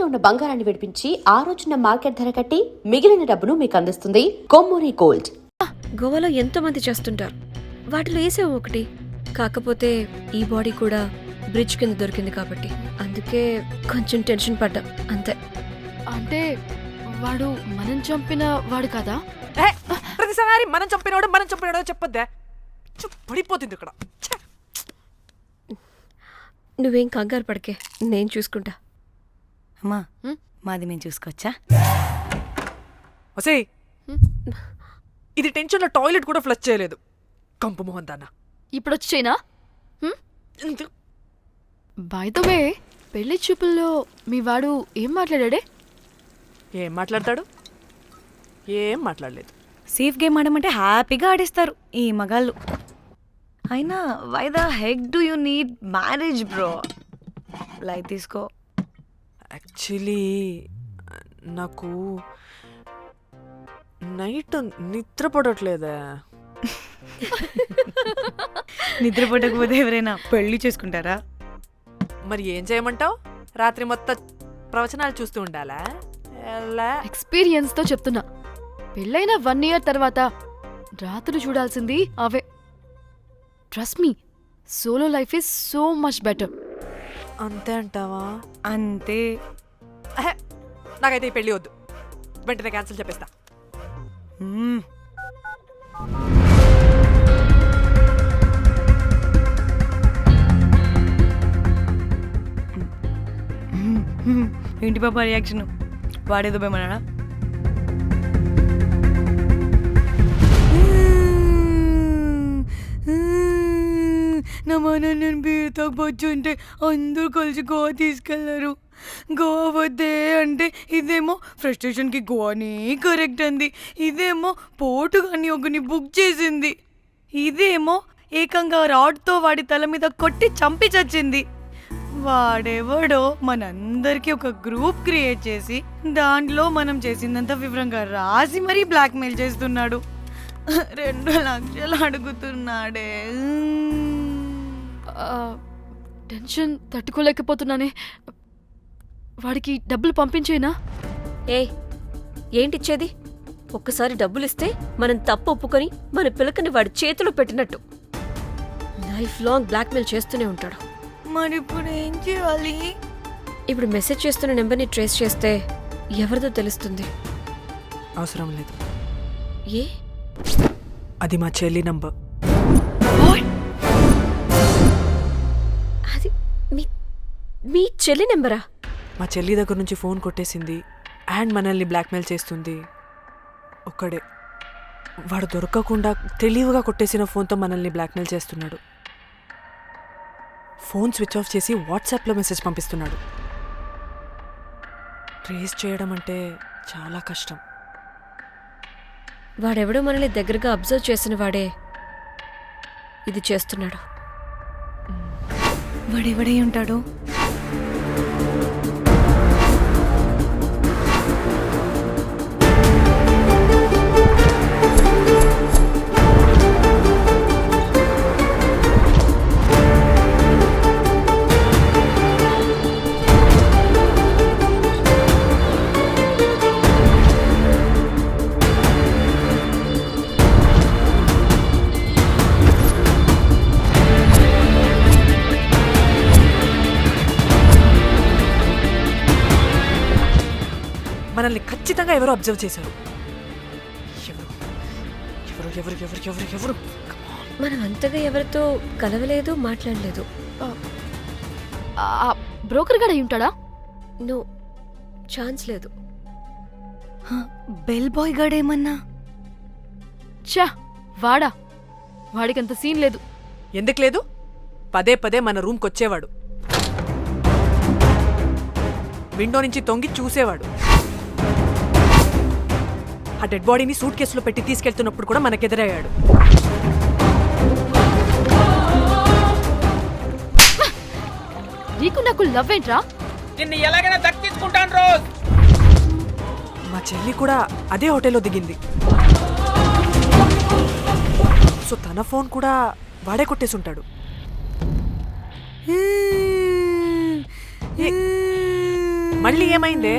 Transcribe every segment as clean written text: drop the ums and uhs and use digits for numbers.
తాకట్టులో ఉన్న బంగారాన్ని విడిపించి ఆ రోజున మార్కెట్ ధర కట్టి మిగిలిన డబ్బును మీకు అందిస్తుంది కొమ్మూరి గోల్డ్. గోవాలో ఎంతో మంది చేస్తుంటారు, వాటిలో వేసే ఒకటి. కాకపోతే ఈ బాడీ కూడా బ్రిడ్జ్ కింద దొరికింది కాబట్టి అందుకే కొంచెం టెన్షన్ పడ్డా అంతే. అంటే వాడు మనం చంపిన వాడు కదా? ప్రతిసారి మనం చంపినవాడో చెప్పొద్దే, పడిపోతుంది ఇక్కడ. నువ్వేం కంగారు పడకే, నేను చూసుకుంటా. అమ్మా మాది మేము చూసుకోవచ్చా? ఒసేయ్, ఇది టెన్షన్లో టాయిలెట్ కూడా ఫ్లష్ చేయలేదు. కంపు మోహన్ దాన్న ఇప్పుడు వచ్చేనా? బై ద వే, పెళ్లి చూపుల్లో మీ వాడు ఏం మాట్లాడాడే? ఏం మాట్లాడతాడు? ఏం మాట్లాడలేదు. సేఫ్ గేమ్ ఆడమంటే హ్యాపీగా ఆడిస్తారు ఈ మగాళ్ళు. అయినా why the heck do you need marriage bro? Light తీసుకో. యాక్చువల్లీ నాకు నైట్ నిద్ర పడట్లేదే. నిద్రపోటకపోతే ఎవరైనా పెళ్లి చేసుకుంటారా? మరి ఏం చేయమంటావు? రాత్రి మొత్తం ప్రవచనాలు చూస్తూ ఉండాలా? ఎక్స్పీరియన్స్ తో చెప్తున్నా, పెళ్ళైన 1 year తర్వాత రాత్రులు చూడాల్సింది అవే. Trust me, solo life is so much better. అంతే అంటావా? అంతే. నాకైతే ఈ పెళ్ళి వద్దు, వెంటనే క్యాన్సిల్ చెప్పేస్తా. ఏంటి పాప రియాక్షన్? వాడేదో భయమన్నాడా? నా మన నేను బీరుతో వచ్చుంటే అందరూ కలిసి గోవా తీసుకెళ్లారు. గోవా వద్దే అంటే ఇదేమో ఫ్రస్ట్రేషన్కి గోవాని కరెక్ట్ అంది, ఇదేమో పోటుగాని ఒకని బుక్ చేసింది, ఇదేమో ఏకంగా రాడ్తో వాడి తల మీద కొట్టి చంపి చచ్చింది. వాడెవడో మనందరికీ ఒక గ్రూప్ క్రియేట్ చేసి దాంట్లో మనం చేసిందంత వివరంగా రాసి మరీ బ్లాక్మెయిల్ చేస్తున్నాడు. 2 లక్షలు అడుగుతున్నాడే. టెన్షన్ తట్టుకోలేకపోతున్నానే. వాడికి డబ్బులు పంపించేనా? ఏంటిచ్చేది? ఒక్కసారి డబ్బులిస్తే మనం తప్పు ఒప్పుకొని మన పిలకని వాడి చేతిలో పెట్టినట్టు. లైఫ్ లాంగ్ బ్లాక్మెయిల్ చేస్తూనే ఉంటాడు. మరి ఇప్పుడు ఏం చేయాలి? ఇప్పుడు మెసేజ్ చేస్తున్న నెంబర్ని ట్రేస్ చేస్తే ఎవరిదో తెలుస్తుంది. అవసరం లేదు, ఏ? అది మా చెల్లి నంబర్. అది మీ చెల్లి నెంబరా? మా చెల్లి దగ్గర నుంచి ఫోన్ కొట్టేసింది అండ్ మనల్ని బ్లాక్మెయిల్ చేస్తుంది. ఒక్కడే, వాడు దొరకకుండా తెలివిగా కొట్టేసిన ఫోన్తో మనల్ని బ్లాక్మెయిల్ చేస్తున్నాడు. ఫోన్ స్విచ్ ఆఫ్ చేసి వాట్సాప్లో మెసేజ్ పంపిస్తున్నాడు. ట్రేస్ చేయడం అంటే చాలా కష్టం. వాడెవడో మనల్ని దగ్గరగా అబ్జర్వ్ చేసిన వాడే ఇది చేస్తున్నాడు. వాడెవడై ఉంటాడు? మనల్ని ఖచ్చితంగా ఎవరో అబ్జర్వ్ చేశారు. ఎవరు ఎవరు ఎవరు ఎవరు ఎవరు? మనం అంతగా ఎవరితో కలవలేదు, మాట్లాడలేదు. బ్రోకర్ గడ ఉంటాడా? నో, ఛాన్స్ లేదు. బెల్ బాయ్ గాడేమన్నా? చా, వాడా? వాడికంత సీన్ లేదు. ఎందుకు లేదు? పదే పదే మన రూమ్కి వచ్చేవాడు, విండో నుంచి తొంగి చూసేవాడు. ఆ డెడ్ బాడీని సూట్ కేసులో పెట్టి తీసుకెళ్తున్నప్పుడు కూడా మనకెదురయ్యాడు. నీకు నాకు లవ్ ఏంట్రా? నిన్ను ఎలాగైనా దక్కించుకుంటాను రోజ్. మా చెల్లి కూడా అదే హోటల్లో దిగింది. సో తన ఫోన్ కూడా వాడే కొట్టేసుంటాడు. మళ్ళీ ఏమైందే?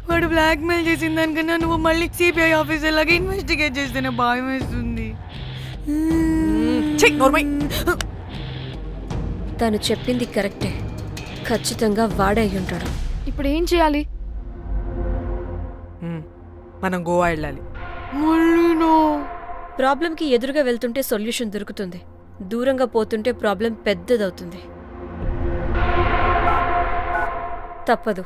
వాడు బ్లాక్మెయిల్ చేసిన దానికన్నా నువ్వు మళ్ళీ సిబిఐ ఆఫీసర్ లాగా ఇన్వెస్టిగేట్ చేస్తేనే భయం వేస్తుంది. చెక్ నోర్మై. తను చెప్పింది కరెక్టే, ఖచ్చితంగా వాడే అయి ఉంటాడు. ఇప్పుడు ఏం చేయాలి? మనం గోవా వెళ్ళాలి. మళ్ళీనో? ప్రాబ్లంకి ఎదురుగా వెళ్తుంటే సొల్యూషన్ దొరుకుతుంది, దూరంగా పోతుంటే ప్రాబ్లం పెద్దదవుతుంది. తప్పదు.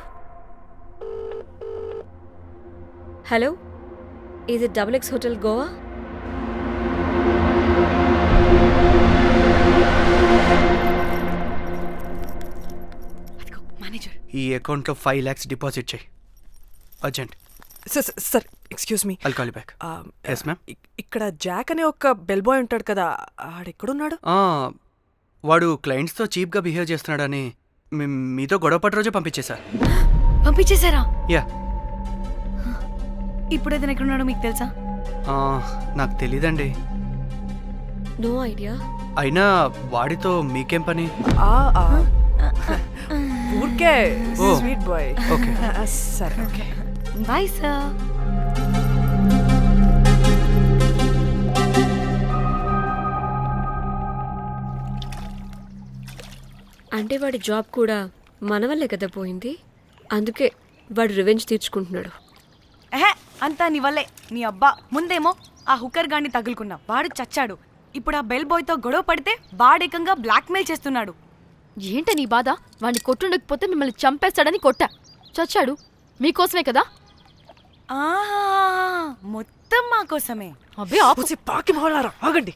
హలో, ఇది XX హోటల్ గోవా? మేనేజర్, ఈ అకౌంట్లో 5 lakhs డిపాజిట్ చేయి urgent. Sir excuse me. I'll call back. Yes ma'am. ఇక్కడ జాక్ అనే ఒక బెల్ బాయ్ ఉంటాడు కదా, ఆడెక్కడున్నాడు? వాడు క్లయింట్స్తో చీప్గా బిహేవ్ చేస్తున్నాడని మీతో గొడవ పడి రోజే పంపించేశా. పంపించేశారా? యా. ఇప్పుడు అతను ఎక్కడున్నాడో మీకు తెలుసా? నాకు తెలీదండి. No idea. అయినా వాడితో మీకేం పని? ఊరికే ఓ. Sweet boy. ఓకే. సరే ఓకే. Bye sir. అంటే వాడి జాబ్ కూడా మన వల్లే కదా పోయింది, అందుకే వాడు రివెంజ్ తీర్చుకుంటున్నాడు. అంతా నీ వల్లే. నీ అబ్బా ముందేమో ఆ హుకర్ గాన్ని తగులుకున్నా, వాడు చచ్చాడు. ఇప్పుడు ఆ బెల్ బాయ్తో గొడవ పడితే వాడేకంగా బ్లాక్మెయిల్ చేస్తున్నాడు. ఏంట నీ బాధ? వాడిని కొట్టుండకపోతే మిమ్మల్ని చంపేస్తాడని కొట్టా. చచ్చాడు మీకోసమే కదా. మొత్తం మా కోసమే. అబ్బే ఆపు. పాకి మొహలారా ఆగండి.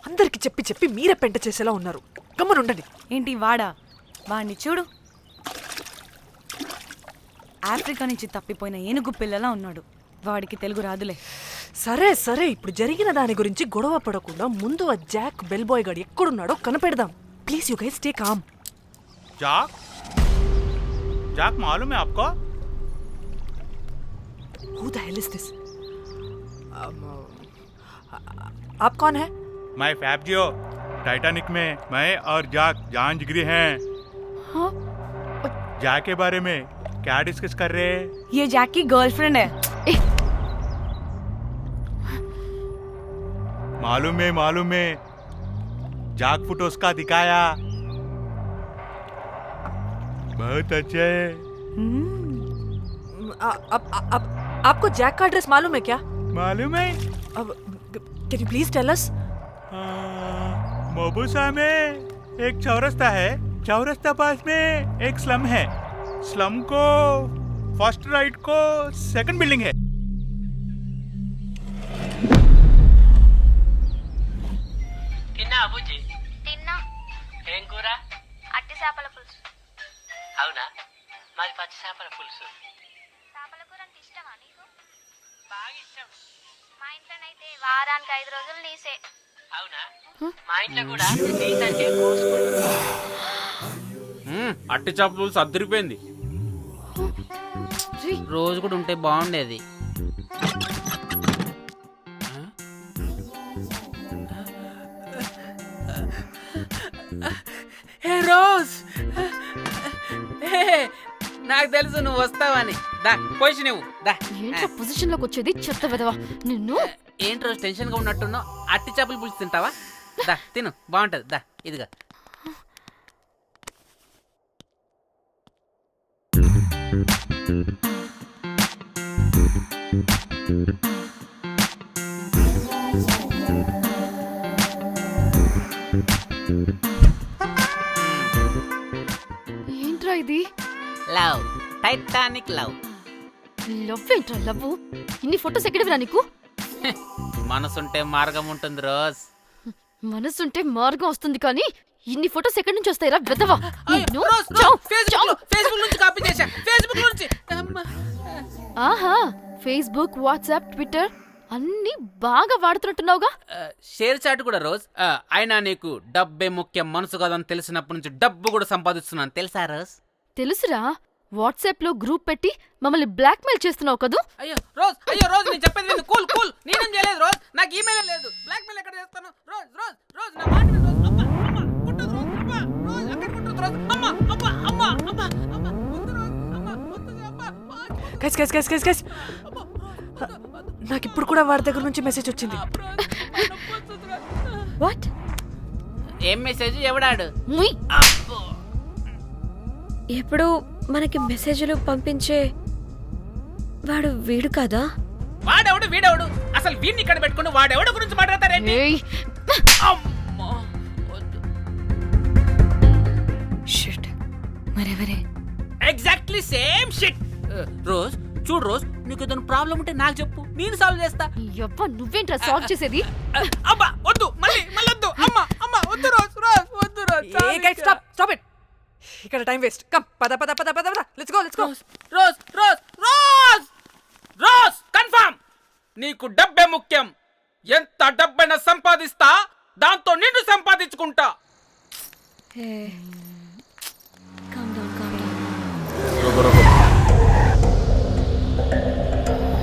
అందరికి చెప్పి చెప్పి మీరే పెంట చేసేలా ఉన్నారు. గమ్మనుండండి. ఏంటి వాడా? వాడిని చూడు, ఆఫ్రికా నుంచి తప్పిపోయిన ఏనుగు పిల్లలా ఉన్నాడు. వాడికి తెలుగు రాదులే. సరే సరే, ఇప్పుడు జరిగిన దాని గురించి గొడవ పడకుండా ముందు ఆ జాక్ బెల్ బాయ్ గాడు ఎక్కడున్నాడో కనిపెడదాం. Please you guys stay calm. जाक जाक मालूम है आपको? Who the hell is this? आप कौन है? मैं फैब्जियो। टाइटैनिक में मैं और जाक जान जिगरी हैं। हाँ? जाक के बारे में क्या डिस्कस कर रहे हैं? ये जैक की गर्लफ्रेंड है. मालूम है जाक फोटोस का दिखाया, बहुत अच्छे है। आपको जैक का एड्रेस मालूम है क्या? मालूम है? Can you please tell us? मोबुसा में एक चौरस्ता है, चौरस्ता पास में एक स्लम है, स्लम को फर्स्ट राइट को सेकंड बिल्डिंग है. తిన్నా అబుజ్జి? తిన్నా. ఏం కూర? అట్టి చేపల పులుసు. అవునా, మాది పచ్చి చేపల పులుసు. చేపల కూర అంటే ఇష్టమా నీకు? బాగా ఇష్టం. మా ఇంట్లోనైతే వారానికి 5 రోజులు నీసే. అవునా, మా ఇంట్లో కూడా నీకంటే కోసుకుంటాం. అట్టి చేపలు సర్దిరిపోయింది. రోజు కూడా ఉంటే బాగుండేది. హే రోజ్, నాకు తెలుసు నువ్వు వస్తావని. దా పొజిషన్ ఇవ్వు. దా. ఏంట్రా పొజిషన్ లోకి వచ్చేది చెత్త వెదవా నిన్ను. ఏంటి రోజు టెన్షన్ గా ఉన్నట్టున్నావు? అట్టి చేపలు పులుసు తింటావా? దా తిను, బాగుంటది. దా ఇదిగా. ఏంట్రా ఇది? Love, Titanic love. లవ్ ఏంట్రా లవ్? ఇన్ని ఫొటోస్ ఎక్కడవిరా నీకు? మనసుంటే మార్గం ఉంటుంది రోజ్. మనసుంటే మార్గం వస్తుంది కానీ ఇన్ని ఫొటోస్ ఎక్కడి నుంచి వస్తాయిరా వెదవా నిన్ను. ఫేస్బుక్ నుంచి కాపీ చేశా, ఫేస్బుక్ నుంచి. ఆహా, ఫేస్బుక్, వాట్సాప్, ట్విట్టర్ అన్ని బాగా వాడుతున్నట్టున్నావుగా. షేర్ చాట్ కూడా రోజ్. అయినా నీకు డబ్బే ముఖ్యం, మనసు కాదని తెలిసినప్పటి నుంచి డబ్బు కూడా సంపాదిస్తున్నాను తెలుసా రోజ్? తెలుసురా, వాట్సాప్ లో గ్రూప్ పెట్టి మమ్మల్ని బ్లాక్మెయిల్ చేస్తున్నావు కదూ. అయ్యో రోజ్ నేను చెప్పేది విను. కూల్ నేనేం చేయలేదు రోజ్, నాకు ఈమెయిల్ లేదు. బ్లాక్ మెయిల్ ఎక్కడ చేస్తాను రోజ్? నా మాట విను రోజ్. అమ్మ కుట్టదు రోజ్. అమ్మ రోజ్ ఎక్కడ కుట్టదు రోజ్. అమ్మ వద్దు రోజ్. అమ్మ వద్దు రోజ్. అమ్మ వద్దు అమ్మ. Guys guys guys guys guys నాకు ఇప్పుడు కూడా వాడి దగ్గర నుంచి మెసేజ్ వచ్చింది. వాట్? ఏం మెసేజ్ ఎవడాడు? ఎప్పుడు మనకి మెసేజ్లు పంపించే వాడు వీడు కదా? వాడెవడు వీడెవడు? అసలు వీడిని ఇక్కడ పెట్టుకుని వాడెవడు గురించి మాట్లాడతారేంటి? అమ్మా, వద్దు. షిట్, మరెవరే? Exactly same shit. రోజ్ చూడు రోజ్, నీకు ఏదైనా ప్రాబ్లం ఉంటే నాకు చెప్పు, నేను సాల్వ్ చేస్తా. నువ్వేంట్రా సాల్వ్ చేసేది? అబ్బా వద్దు, మళ్ళీ వద్దు. అమ్మా అమ్మా వద్దు రోజ్, రోజ్ వద్దు rose. A guys stop stop it. ఇక్కడ టైం వేస్ట్. కమ్ పద పద పద పద పద. Let's go let's go. Rose rose rose rose confirm. నీకు డబ్బే ముఖ్యం. ఎంత డబ్బైనా సంపాదిస్తా, దాంతో నిన్ను సంపాదించుకుంటా. Calm down, calm down.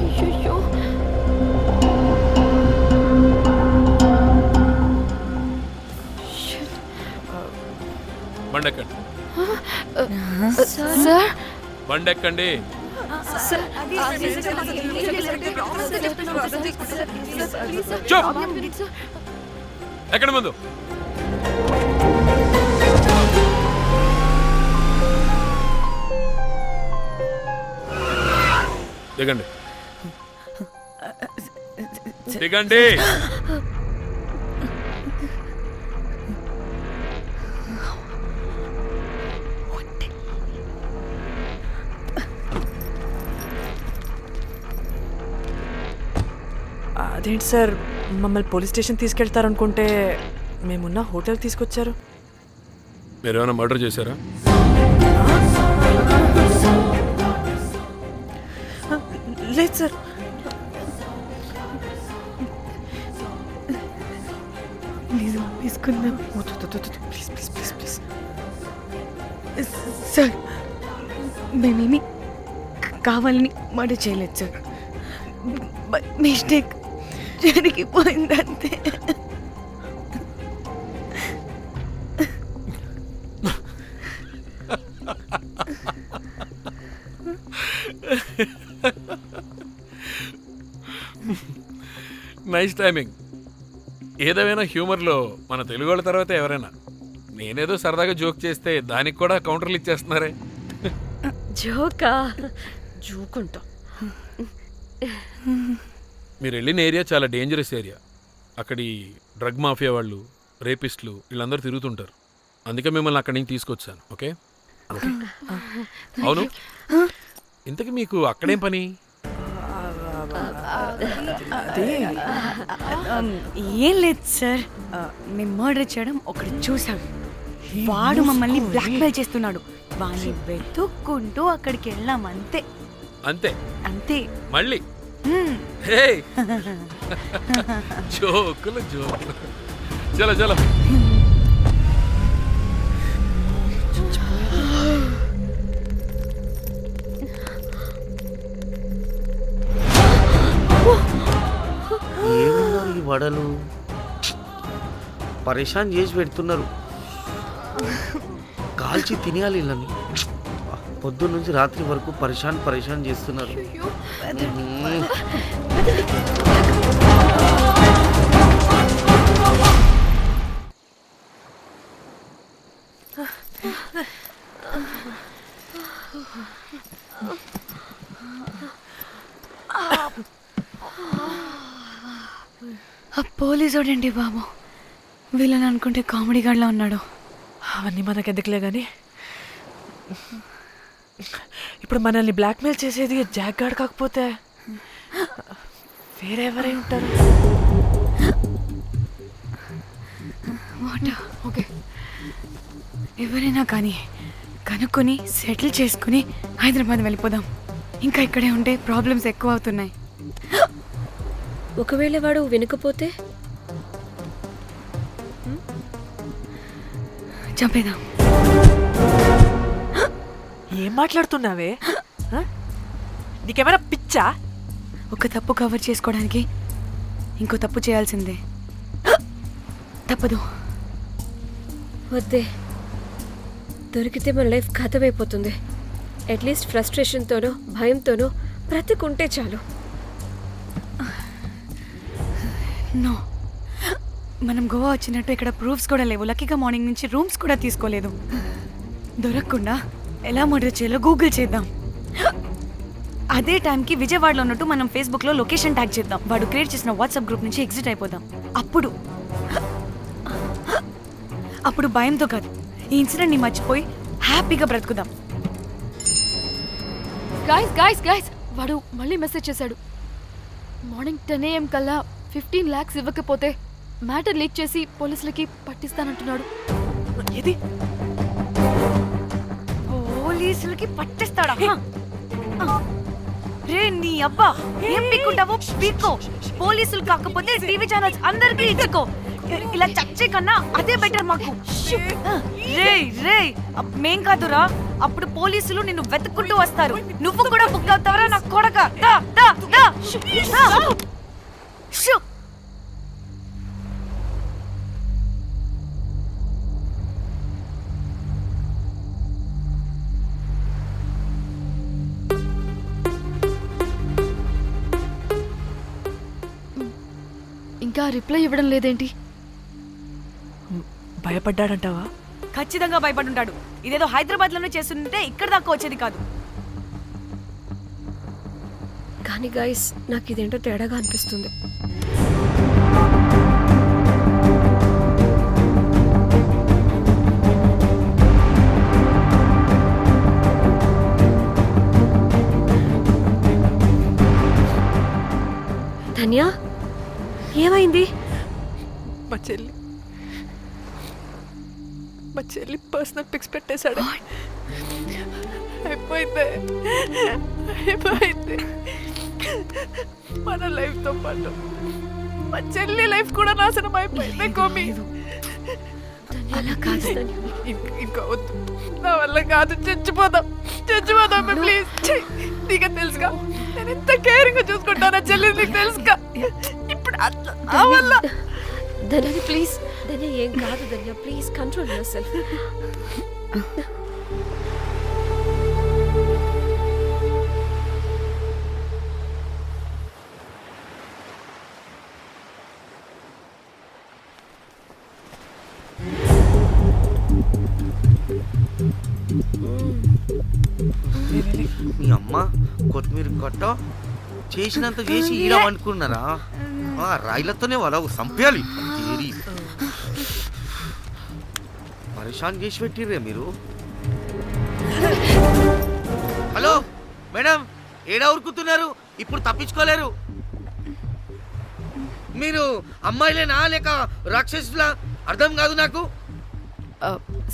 అయ్యయ్యో. బండెక్కండి, సార్ బండెక్కండి. చూప్, ఎక్కడ ముందు. దిగండి దిగండి. అదేంటి సార్, మమ్మల్ని పోలీస్ స్టేషన్ తీసుకెళ్తారనుకుంటే మేమున్న హోటల్ తీసుకొచ్చారు. మీరేమైనా మర్డర్ చేశారా? లేదు సార్. నిజం తీసుకుందాం. Please please please please. Sir, మేమేమి కావాలని మర్డర్ చేయలేదు సార్. మిస్టేక్ జరిగిపోయిందంతే. Nice timing. ఏదేమైనా హ్యూమర్లో మన తెలుగు వాళ్ళ తర్వాత ఎవరైనా. నేనేదో సరదాగా జోక్ చేస్తే దానికి కూడా కౌంటర్లు ఇచ్చేస్తున్నారే. జోకా? జోకుంటా. మీరు వెళ్ళిన ఏరియా చాలా డేంజరస్ ఏరియా. అక్కడి డ్రగ్ మాఫియా వాళ్ళు, రేపిస్టులు వీళ్ళందరూ తిరుగుతుంటారు. అందుకే మిమ్మల్ని అక్కడి నుంచి తీసుకొచ్చాను. ఓకే? అవును, ఇంతకీ మీకు అక్కడేం పని? ఏం లేదు సార్, మేము మర్డర్ చేయడం ఒకటి చూసాడు. వాడు మమ్మల్ని బ్లాక్మెయిల్ చేస్తున్నాడు. వాడిని వెతుక్కుంటూ అక్కడికి వెళ్ళాం. అంతే అంతే అంతే. మళ్ళీ హే జోకులు జోకులు. చలో చలో. ఏమున్నారు ఈ వడలు, పరేషాన్ చేసి పెడుతున్నారు. కాల్చి తినేయాలి వీళ్ళని. పొద్దున్న నుంచి రాత్రి వరకు పరేషాన్ చేస్తున్నారు. పోలీసోడండి బాబు, వీళ్ళని అనుకుంటే కామెడీ గాడ్లా ఉన్నాడు. అవన్నీ మనకెందుకులే కానీ, ఇప్పుడు మనల్ని బ్లాక్మెయిల్ చేసేది జాక్ గార్డ్ కాకపోతే వేరే ఎవరై ఉంటారు? ఓకే, ఎవరైనా కానీ కనుక్కొని సెటిల్ చేసుకుని హైదరాబాద్ వెళ్ళిపోదాం. ఇంకా ఇక్కడే ఉంటే ప్రాబ్లమ్స్ ఎక్కువ అవుతున్నాయి. ఒకవేళ వాడు వినకపోతే చంపేదాం. ఏం మాట్లాడుతున్నావే? నీకేమైనా పిచ్చా? ఒక తప్పు కవర్ చేసుకోవడానికి ఇంకో తప్పు చేయాల్సిందే. తప్పదు. వద్దే, దొరికితే మన లైఫ్ ఖతమైపోతుంది. అట్లీస్ట్ ఫ్రస్ట్రేషన్తోనో భయంతోనో బ్రతికుంటే చాలు. నో, మనం గోవా వచ్చినట్టు ఇక్కడ ప్రూఫ్స్ కూడా లేవు. లక్కీగా మార్నింగ్ నుంచి రూమ్స్ కూడా తీసుకోలేదు. దొరకకుండా ఎలా మర్డర్ చేయాలో గూగుల్ చేద్దాం. అదే టైంకి విజయవాడలో ఉన్నట్టు మనం ఫేస్బుక్లో లొకేషన్ ట్యాగ్ చేద్దాం. వాడు క్రియేట్ చేసిన వాట్సాప్ గ్రూప్ నుంచి ఎగ్జిట్ అయిపోదాం. అప్పుడు భయంతో కాదు, ఈ ఇన్సిడెంట్ని మర్చిపోయి హ్యాపీగా బ్రతుకుదాం. గైస్ గైస్ గైస్ వాడు మళ్ళీ మెసేజ్ చేశాడు. మార్నింగ్ 10 AM కల్లా 15 lakhs ఇవ్వకపోతే మ్యాటర్ లీక్ చేసి పోలీసులకి పట్టిస్తానంటున్నాడు. ఏది? పోలీసులకి పట్టిస్తాడా? రే నీ అబ్బా, ఏం పీక్కుంటావో పీక్కో. పోలీసులు కాకపోతే టీవీ ఛానల్స్ అందరికీ ఇచ్చుకో. ఇలా చచ్చే కన్నా అదే బెటర్ మాకు. రే రే మేం కాదురా, అప్పుడు పోలీసులు నిన్ను వెతుక్కుంటూ వస్తారు. నువ్వు కూడా బుక్ అవుతావరా నా కొడక. దా దా దా షూ. ఇంకా రిప్లై ఇవ్వడం లేదేంటి? భయపడ్డాడంటావా? ఖచ్చితంగా భయపడుంటాడు. ఇదేదో హైదరాబాద్ లోనే చేస్తుంటే ఇక్కడ దాకా వచ్చేది కాదు. కానీ గైస్, నాకు ఇదేంటో తేడాగా అనిపిస్తుంది. ధన్య, ఏమైంది? మా చెల్లి పర్సనల్ పిక్స్ పెట్టేశాడు. అయిపోయింది మన లైఫ్తో పాటు మా చెల్లి లైఫ్ కూడా నాశనం అయిపోయింది. కోమి, అలా కాదు. ఇంకా వద్దు, నా వల్ల కాదు. చచ్చిపోదాం ప్లీజ్. నీకే తెలుసుగా నేను ఎంత కేరింగ్ చూసుకుంటానా చెల్లి, నీకు తెలుసుగా. ఇప్పుడు ఆ వల్ల ధన్య ప్లీజ్. ధన్య ఏం కాదు. ధన్య ప్లీజ్ కంట్రోల్ యువర్ సెల్ఫ్. మీ అమ్మ కొత్తిమీర కట్ట చేసినంత చేసి ఈరా అనుకున్నారా? రాయిలతోనే వాళ్ళ సంపేయాలి. పరేషాన్ చేసి పెట్టిర్రే మీరు. హలో మేడం, ఏడా ఉరుకుతున్నారు? ఇప్పుడు తప్పించుకోలేరు. మీరు అమ్మాయిలేనా లేక రాక్షసులా? అర్థం కాదు నాకు.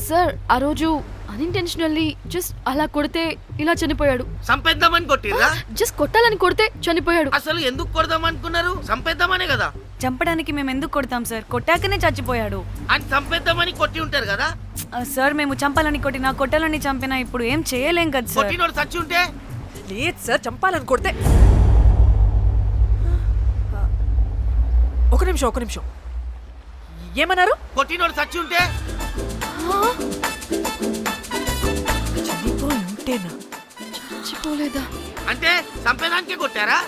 సార్, ఆ రోజు అన్ఇంటెన్షనల్లీ జస్ట్ అలా కొడితే ఇలా చనిపోయాడు. సంపేద్దామని కొట్టిర్రా? జస్ట్ కొట్టాలని కొడితే చనిపోయాడు. అసలు ఎందుకు కొడదాం అనుకున్నారు? సంపేద్దామనే కదా. చంపడానికి మేము ఎందుకు కొడతాం సార్? కొట్టాకనే చచ్చిపోయాడు. అని సంపేద్దామని కొట్టి ఉంటారు కదా సార్. మేము చంపాలని కొట్టినా కొట్టాలని చంపినా ఇప్పుడు ఏం చేయలేం కదా సార్. కొట్టినోడు చచ్చి ఉంటే? లేదు సార్, చంపాలని కొడితే. ఒక నిమిషం ఏమన్నారు? కొట్టినోడు చచ్చి ఉంటే? ఉంటేనా? చచ్చిపోలేదా? అంటే సంపేదానికే కొట్టారా?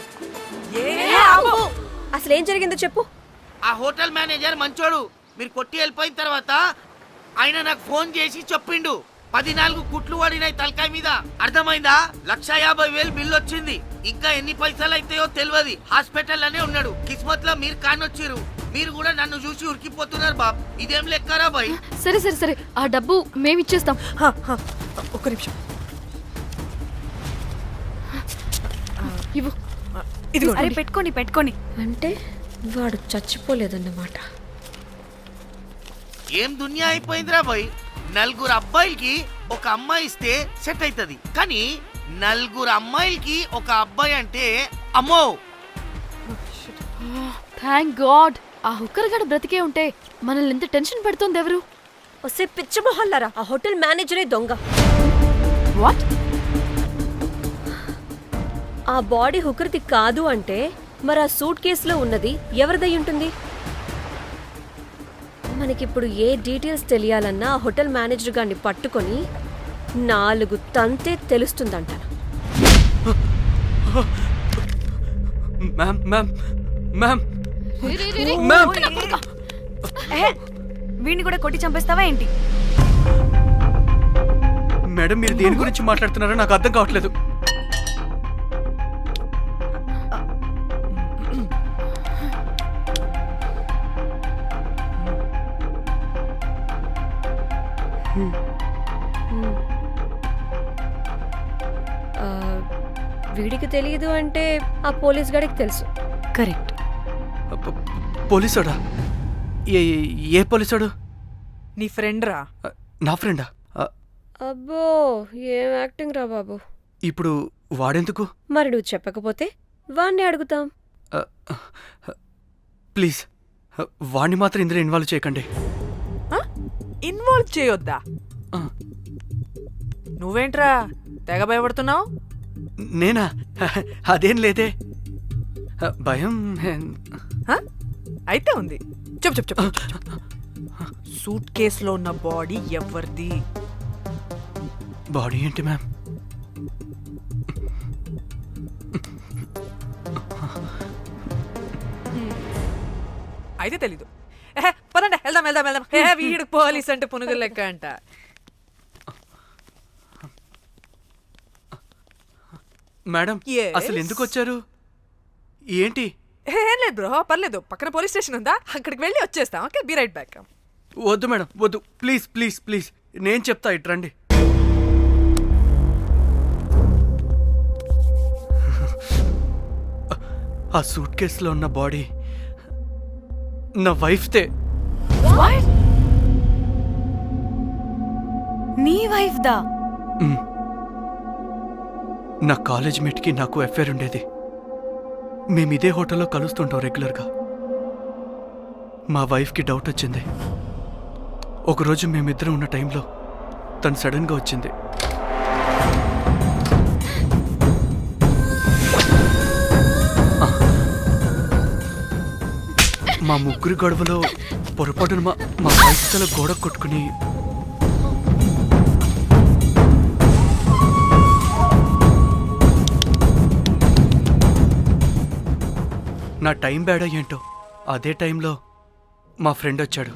అసలు ఏం జరిగిందో చెప్పు. ఆ హోటల్ మేనేజర్ మంచోడు. మీరు కొట్టి వెళ్ళిపోయిన తర్వాత ఆయన నాకు ఫోన్ చేసి చెప్పిండు 14 కుట్లు పడినాయి తలకాయ మీద. అర్థమైందా? 1,50,000 బిల్లు వచ్చింది. ఇంకా ఎన్ని పైసలు అయితాయో తెలియదు. హాస్పిటల్ లోనే ఉన్నాడు. కిస్మత్ లో మీరు కానొచ్చిరు. మీరు కూడా నన్ను చూసి ఉరికిపోతున్నారు బాబ్. ఇదేం లెక్కరా బాయ్? సరే, ఆ డబ్బు మేమిచ్చేస్తాం. ఒక నిమిషం ఇవ్వు. అరే పెట్టుకోండి. అంటే వాడు చచ్చిపోలేదన్నమాట. ఏం దునియా అయిపోయిందిరా బాయ్. 4 అబ్బాయిలకి ఒక అమ్మాయి ఇస్తే సెట్ అవుతుంది. కానీ 4 అమ్మాయిలకి ఒక అబ్బాయి అంటే అమ్మో. Thank God. ఆ హుక్కర్ గడు బ్రతికే ఉంటే మనల్ని ఎంత టెన్షన్ పెడుతోంది ఎవరు? వస్తే పిచ్చి మొహల్లారా, ఆ హోటల్ మేనేజరే దొంగ. వాట్? ఆ బాడీ హుకర్ది కాదు అంటే మరి ఆ సూట్ కేసులో ఉన్నది ఎవరిదై ఉంటుంది? మనకిప్పుడు ఏ డీటెయిల్స్ తెలియాలన్నా ఆ హోటల్ మేనేజర్ గారిని పట్టుకొని 4 తంతే తెలుస్తుందంట. మ్యామ్ మ్యామ్ మ్యామ్ రే, రే, రే, రే. మ్యామ్ వీడిని కూడా కొట్టి చంపేస్తావా ఏంటి? మేడం మీరు దేని గురించి మాట్లాడుతున్నారో నాకు అర్థం కావట్లేదు. ఆ, వీడికి తెలియదు అంటే ఆ పోలీస్ గాడికి తెలుసు. కరెక్ట్. పోలీసోడా? ఏ పోలీసోడు? నీ ఫ్రెండ్ రా. నా ఫ్రెండా? అబ్బో ఏం యాక్టింగ్ రా బాబు. ఇప్పుడు వాడెందుకు? మరి నువ్వు చెప్పకపోతే వాణ్ణి అడుగుతాం. ప్లీజ్ వాడిని మాత్రం ఇందులో ఇన్వాల్వ్ చేయకండి. ఇన్వాల్వ్ చేయొద్దా? ఆ. నువ్వేంట్రా తెగ భయపడుతున్నావు? నేనా? అదేం లేదే. భయం అయితే ఉంది. చెప్పు చెప్పు చెప్పు. సూట్ కేసులో ఉన్న బాడీ ఎవరిది? బాడీ ఏంటి మ్యామ్? అయితే తెలీదు. పదండి వెళ్దాం వెళ్దాం వెళ్దాం. వీడు పోలీస్ అంటే పునుగులు లెక్క అంట. Madam Yes. అసలు ఎందుకు వచ్చారు? ఏంటి? ఏం లేదు బ్రో, పర్లేదు. పక్కన పోలీస్ స్టేషన్ ఉందా, అక్కడికి వెళ్ళి వచ్చేస్తాం. Okay, be right back. వద్దు మేడం వద్దు, ప్లీజ్ ప్లీజ్ ప్లీజ్ నేను చెప్తా, ఇటు రండి. ఆ సూట్ కేసులో ఉన్న బాడీ నా వైఫ్తే. నీ వైఫ్ దా? నా కాలేజ్ మేట్కి నాకు అఫేర్ ఉండేది. మేము ఇదే హోటల్లో కలుస్తుంటాం రెగ్యులర్గా. మా వైఫ్కి డౌట్ వచ్చింది. ఒకరోజు మేమిద్దరం ఉన్న టైంలో తను సడన్గా వచ్చింది. మా ముగ్గురి గొడవలో పొరపాటున మా వైఫ్ తల గోడ కొట్టుకుని నా టైం బ్యాడ్ ఏంటో అదే టైంలో మా ఫ్రెండ్ వచ్చాడు.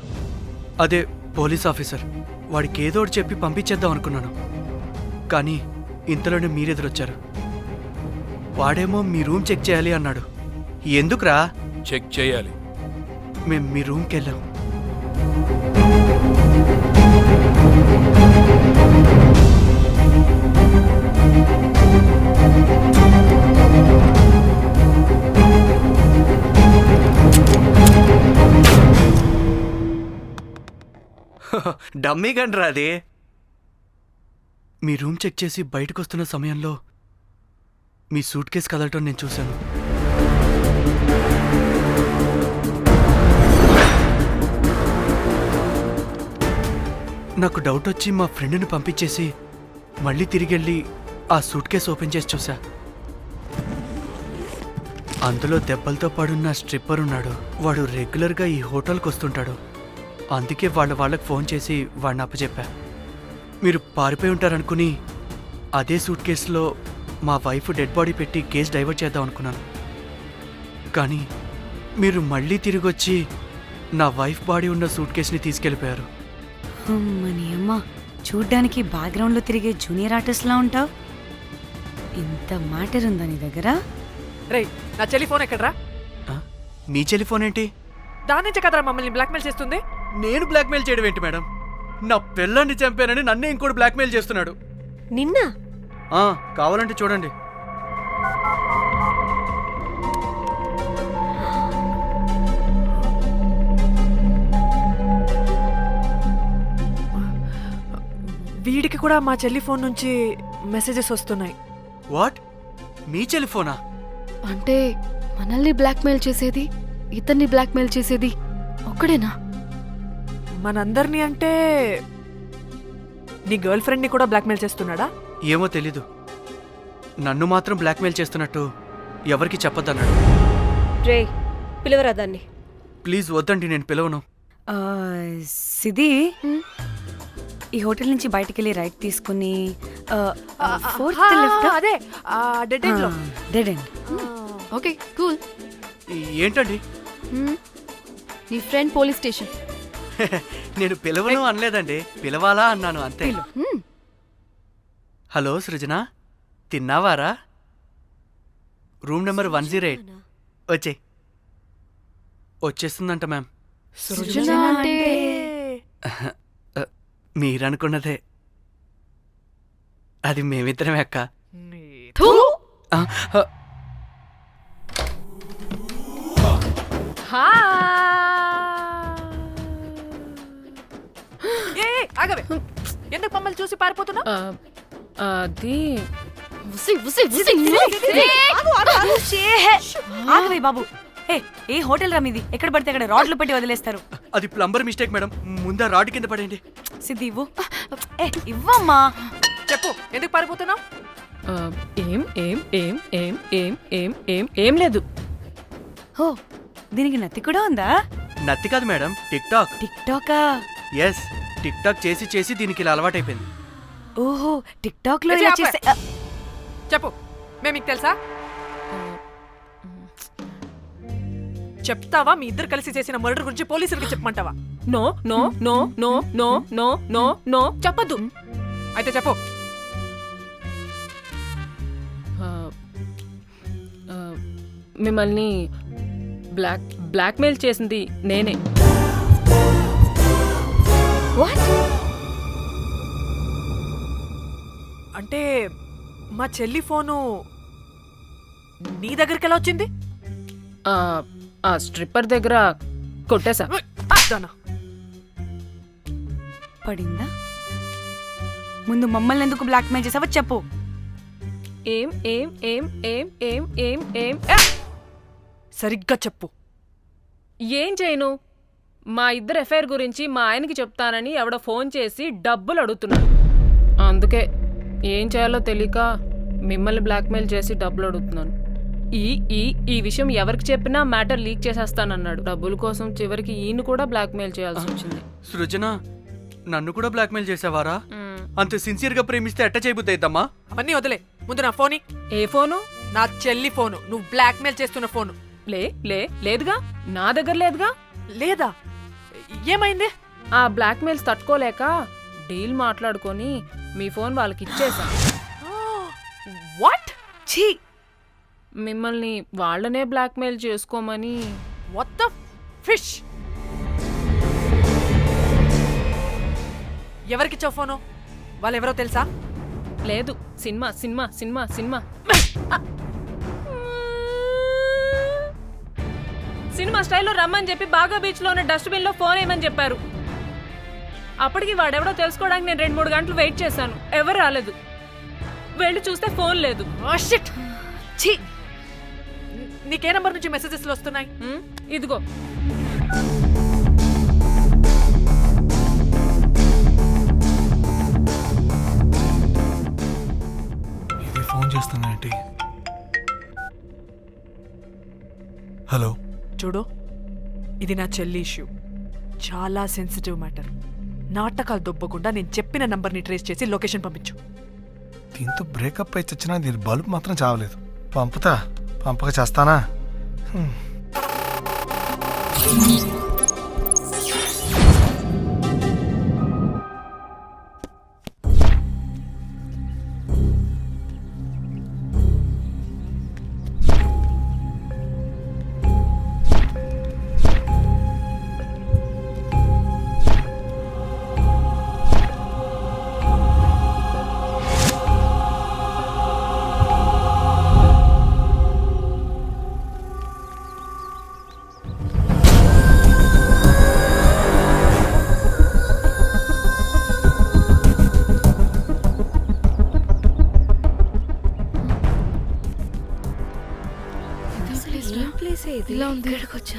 అదే పోలీస్ ఆఫీసర్. వాడికి ఏదో ఒకటి చెప్పి పంపించేద్దాం అనుకున్నాను, కానీ ఇంతలోనే మీరెదురొచ్చారు. వాడేమో మీ రూమ్ చెక్ చేయాలి అన్నాడు. ఎందుకురా? చెక్ చేయాలి. మేము మీ రూమ్కి వెళ్ళాం. డమ్మీ గండ్రా అది. మీ రూమ్ చెక్ చేసి బయటకు వస్తున్న సమయంలో మీ సూట్ కేసు కదలటం నేను చూశాను. నాకు డౌట్ వచ్చి మా ఫ్రెండ్ని పంపించేసి మళ్ళీ తిరిగెళ్ళి ఆ సూట్ కేసు ఓపెన్ చేసి చూసా. అందులో దెబ్బలతో పడున్న స్ట్రిప్పర్ ఉన్నాడు. వాడు రెగ్యులర్గా ఈ హోటల్కి వస్తుంటాడు. అందుకే వాళ్ళకి ఫోన్ చేసి వాడిని అప్పచెప్పా. మీరు పారిపోయి ఉంటారనుకుని అదే సూట్ కేసులో మా వైఫ్ డెడ్ బాడీ పెట్టి కేసు డైవర్ట్ చేద్దాం అనుకున్నాను. కానీ మీరు మళ్ళీ తిరిగి వచ్చి నా వైఫ్ బాడీ ఉన్న సూట్ కేసుని తీసుకెళ్ళిపోయారు. అమ్మని అమ్మ, చూడ్డానికి బ్యాక్గ్రౌండ్లో తిరిగే జూనియర్ ఆర్టిస్ట్లా ఉంటావు. ఇంత మ్యాటర్ ఉందా నీ దగ్గర? రేయ్, నా టెలిఫోన్ ఎక్కడరా? మీ టెలిఫోన్ ఏంటి? దాని నుంచే కదరా మమ్మల్ని బ్లాక్మెయిల్ చేస్తుంది. నేను బ్లాక్మెయిల్ చేయడం ఏంటి మేడం? నా పిల్లాన్ని చంపానని నన్నే ఇంకోటి బ్లాక్మెయిల్ చేస్తున్నాడు. నిన్న కావాలంటే చూడండి. వీడికి కూడా మా చెల్లి ఫోన్ నుంచి మెసేజెస్ వస్తున్నాయి. వాట్? మీ టెలిఫోనా? అంటే మనల్ని బ్లాక్మెయిల్ చేసేది, ఇతన్ని బ్లాక్మెయిల్ చేసేది ఒక్కడేనా? మనందరినీ అంటే నీ గర్ల్ ఫ్రెండ్ని కూడా బ్లాక్మెయిల్ చేస్తున్నాడా? ఏమో తెలీదు. నన్ను మాత్రం బ్లాక్మెయిల్ చేస్తున్నట్టు ఎవరికి చెప్పొద్దన్నాడు. రే, పిలవరా దాన్ని. ప్లీజ్ వద్దండి, నేను పిలవను. సిది, ఈ హోటల్ నుంచి బయటికి వెళ్ళి రైట్ తీసుకుని ఫోర్త్ లెఫ్ట్. అదే డెడ్ ఎండ్ లో. Dead end. Okay cool. ఏంటండి? నీ ఫ్రెండ్ పోలీస్ స్టేషన్. నేను పిలవను అనలేదండి, పిలవాలా అన్నాను అంతే. హలో సృజన, తిన్నావారా? Room number 108. వచ్చేస్తుందంట మ్యామ్. సృజన అంటే మీరనుకున్నదే, అది మేమిద్దరమే అక్క. థూ. ఆగవే, ఎందుకు మమ్మల్ని చూసి పారిపోతున్నా? అది ఆగవే బాబు. ఏ హోటల్ రా మీది? ఎక్కడ పడితే అక్కడ రాడ్లు పెట్టి వదిలేస్తారు. అది ప్లంబర్ మిస్టేక్ మేడం, ముందా రాడ్ కింద పడేయండి. సిద్ధి ఇవ్వు. ఇవ్వమ్మా. చెప్పు, ఎందుకు పారిపోతున్నావు? ఏం లేదు. ఓ, దీనికి నత్తి కూడా ఉందా? నత్తి కాదు మేడం, టిక్ టాక్. టిక్ టాకా? ఎస్, టిక్ టాక్ చేసి చేసి దీనికి ఇలా అలవాటైపోయింది. ఓహో, టిక్ టాక్ లో ఇలా చేస్తే. చెప్పు, మేము మీకు తెలుసా? చెప్తావా? మీ ఇద్దరు కలిసి చేసిన మర్డర్ గురించి పోలీసులకి చెప్పమంటావా? No no no no no no no no చెప్పద్దు. అయితే చెప్పు. మిమ్మల్ని బ్లాక్మెయిల్ చేసింది నేనే. అంటే మా చెల్లి ఫోను నీ దగ్గరికి ఎలా వచ్చింది? ఆ స్ట్రిప్పర్ దగ్గర కొట్టేశా. పడిందా? ముందు మమ్మల్ని ఎందుకు బ్లాక్మెయిల్ చేసావో చెప్పు. ఏం ఏం ఏం ఏం ఏం ఏం ఏం సరిగ్గా చెప్పు. ఏం చేయను? మా ఇద్దరు ఎఫ్ఐఆర్ గురించి మా ఆయనకి చెప్తానని ఎవడో ఫోన్ చేసి డబ్బులు అడుగుతున్నాడు. అందుకే ఏం చేయాలో తెలియక మిమ్మల్ని బ్లాక్మెయిల్ చేసి డబ్బులు అడుగుతున్నాను. ఈ విషయం ఎవరికి చెప్పినా మ్యాటర్ లీక్ చేసేస్తానన్నాడు. డబ్బుల కోసం చివరికి ఈయన కూడా బ్లాక్మెయిల్ చేయాల్సి వచ్చింది. సృజన, నన్ను కూడా బ్లాక్మెయిల్ చేసావారా? అంత సిన్సియర్ గా ప్రేమిస్తే ఎట్ట చేయబుద్దయిద్దమ్మా? అవన్నీ వదిలే, ముందు నా ఫోన్. ఏ ఫోను? నా చెల్లి ఫోను. నువ్వు బ్లాక్మెయిల్ చేస్తున్న ఫోను. లేదుగా, నా దగ్గర లేదుగా. లేదా? ఏమైంది? ఆ బ్లాక్మెయిల్స్ తట్టుకోలేక డీల్ మాట్లాడుకొని మీ ఫోన్ వాళ్ళకి ఇచ్చేసా. వాట్? ఛీ! మిమ్మల్ని వాళ్ళనే బ్లాక్మెయిల్ చేసుకోమని. What the fish? ఎవరికిచ్చావు ఫోను? వాళ్ళెవరో తెలుసా? లేదు, cinema cinema cinema cinema cinema స్టైల్లో రమ్మని చెప్పి బాగా బీచ్లో ఉన్న డస్ట్బిన్లో ఫోన్ వేయమని చెప్పారు. అప్పటికి వాడెవడో తెలుసుకోవడానికి నేను 2-3 గంటలు వెయిట్ చేశాను. ఎవరు రాలేదు. వెళ్ళి చూస్తే ఫోన్ లేదు. ఛీ! నీకే నంబర్ నుంచి మెసేజెస్లు వస్తున్నాయి? ఇదిగో. ఇది ఫోన్ చేస్తున్నానంటే. హలో. చూడు, ఇది నా చెల్లి ఇష్యూ. చాలా సెన్సిటివ్ మ్యాటర్. నాటకాలు దొబ్బకుండా నేను చెప్పిన నంబర్ని ట్రేస్ చేసి లొకేషన్ పంపించు. దీంతో బ్రేకప్ అయి చచ్చినా దీని బల్బ్ మాత్రం చావలేదు. పంపక చేస్తానా? ఇలా ఉంది. ఇక్కడికి వచ్చా.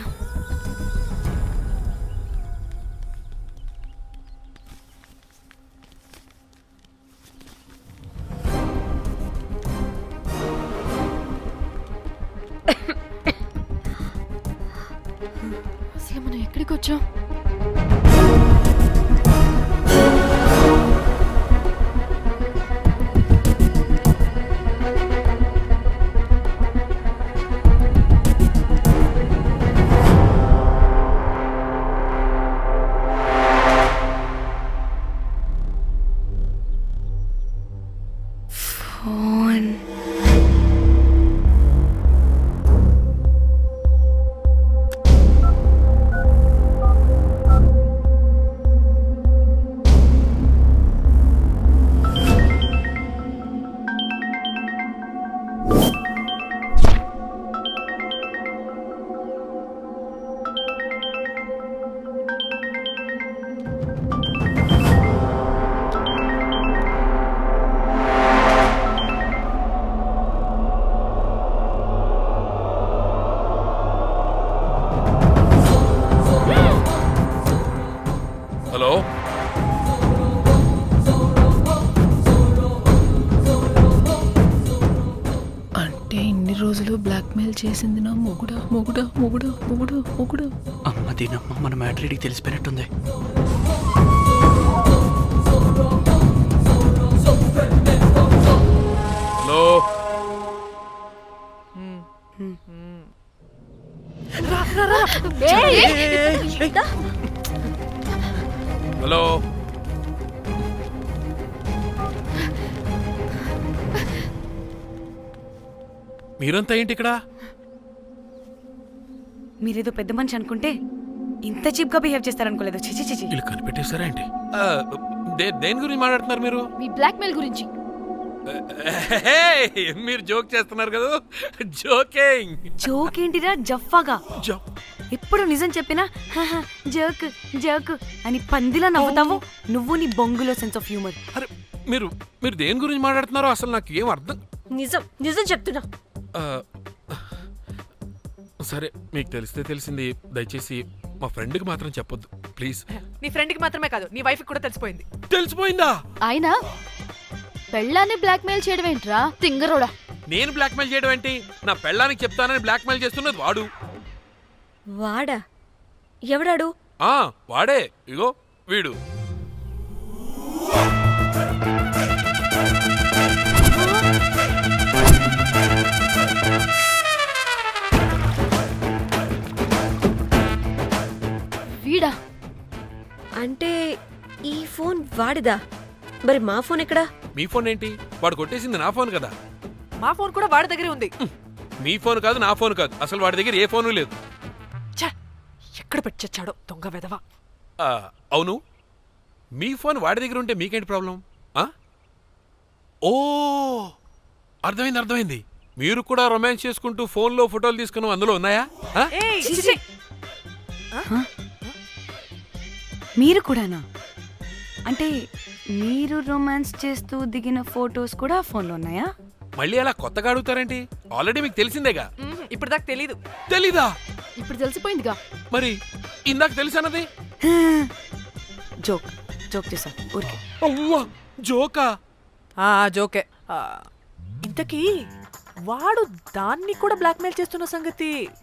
అసలు మనం ఎక్కడికి వచ్చాం? రోజులు బ్లాక్మెయిల్ చేసింది నా మొగుడా మొగుడా మొగుడా మొగుడా మొగుడా. అమ్మ దీనమ్మ మన మ్యాట్రీడికి తెలిసిపోయినట్టుంది. హలో హలో మీరంతా ఏంటి ఇక్కడ? మీరేదో పెద్ద మనిషి అనుకుంటే ఇంత చీప్ గా బిహేవ్ చేస్తారనుకోలేదు. చిచి చిచి. వీళ్ళు కనిపెట్టేశారా ఏంటి? దేని గురించి మాట్లాడుతున్నారు మీరు? మీ బ్లాక్మెయిల్ గురించి. మీరు జోక్ చేస్తున్నారు కదా? జోకింగ్. జోక్ ఏంటిరా జఫ్ఫాగా? ఎప్పుడు నిజం చెప్పినా జోక్ జోక్ అని పందిలా నవ్వుతావు. నువ్వు నీ బొంగులో సెన్స్ ఆఫ్ హ్యూమర్. అరే మీరు మీరు దేని గురించి మాట్లాడుతున్నారో అసలు నాకు ఏం అర్థం. నిజం నిజం చెప్తున్నా. సరే మీకు తెలిస్తే తెలిసింది. దయచేసి మా ఫ్రెండ్కి మాత్రం చెప్పొద్దు ప్లీజ్. నీ ఫ్రెండ్కి మాత్రమే కాదు, నీ వైఫ్కి కూడా తెలిసిపోయింది. తెలిసిపోయిందా? ఆయన పెళ్ళాన్ని బ్లాక్మెయిల్ చేయడం ఏంట్రా తింగరోడా? నేను బ్లాక్మెయిల్ చేయడం ఏంటి? నా పెళ్ళానికి చెప్తానని బ్లాక్మెయిల్ చేస్తున్నది వాడు. వాడా? ఎవడాడు? వాడే. ఇగో వీడు. వీడా? అంటే ఈ ఫోన్ వాడిదా? మరి మా ఫోన్ ఎక్కడా? మీ ఫోన్ ఏంటి? వాడు కొట్టేసింది నా ఫోన్ కదా. మా ఫోన్ కూడా వాడి దగ్గరే ఉంది. మీ ఫోన్ కాదు, నా ఫోన్ కాదు, అసలు వాడి దగ్గర ఏ ఫోను లేదు. ఎక్కడ పెట్టొచ్చాడో దొంగ వెధవ. అవును, మీ ఫోన్ వాడి దగ్గర ఉంటే మీకేంటి ప్రాబ్లం? ఓ అర్థమైంది అర్థమైంది. మీరు కూడా రొమాన్స్ చేసుకుంటూ ఫోన్లో ఫోటోలు తీసుకున్నాం, అందులో ఉన్నాయా? మీరు కూడానా? అంటే మీరు రొమాన్స్ చేస్తూ దిగిన ఫోటోస్ కూడా ఫోన్లో ఉన్నాయా? మళ్ళీ అలా కొత్తగా అడుగుతారేంటి? ఆల్రెడీ మీకు తెలిసిందేగా. ఇప్పుడు దాకా తెలీదు. తెలీదా? ఇప్పుడు తెలిసిపోయిందిగా. మరి ఇందాక తెలిసన్నది జోక్ జోక్ చేశా ఊరికే. అవ్వా జోకా? జోకే. ఇంతకీ వాడు దాన్ని కూడా బ్లాక్మెయిల్ చేస్తున్న సంగతి